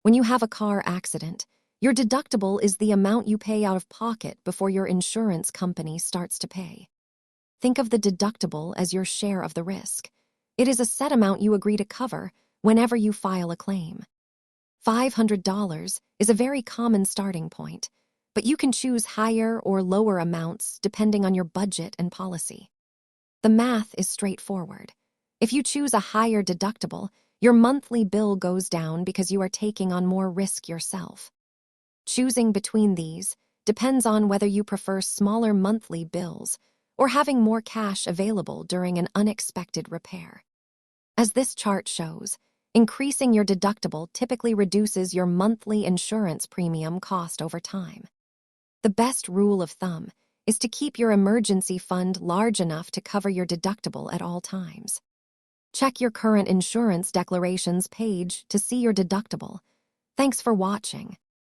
When you have a car accident, your deductible is the amount you pay out of pocket before your insurance company starts to pay. Think of the deductible as your share of the risk. It is a set amount you agree to cover whenever you file a claim. $500 is a very common starting point, but you can choose higher or lower amounts depending on your budget and policy. The math is straightforward. If you choose a higher deductible, your monthly bill goes down because you are taking on more risk yourself. Choosing between these depends on whether you prefer smaller monthly bills or having more cash available during an unexpected repair. As this chart shows, increasing your deductible typically reduces your monthly insurance premium cost over time. The best rule of thumb is to keep your emergency fund large enough to cover your deductible at all times. Check your current insurance declarations page to see your deductible. Thanks for watching.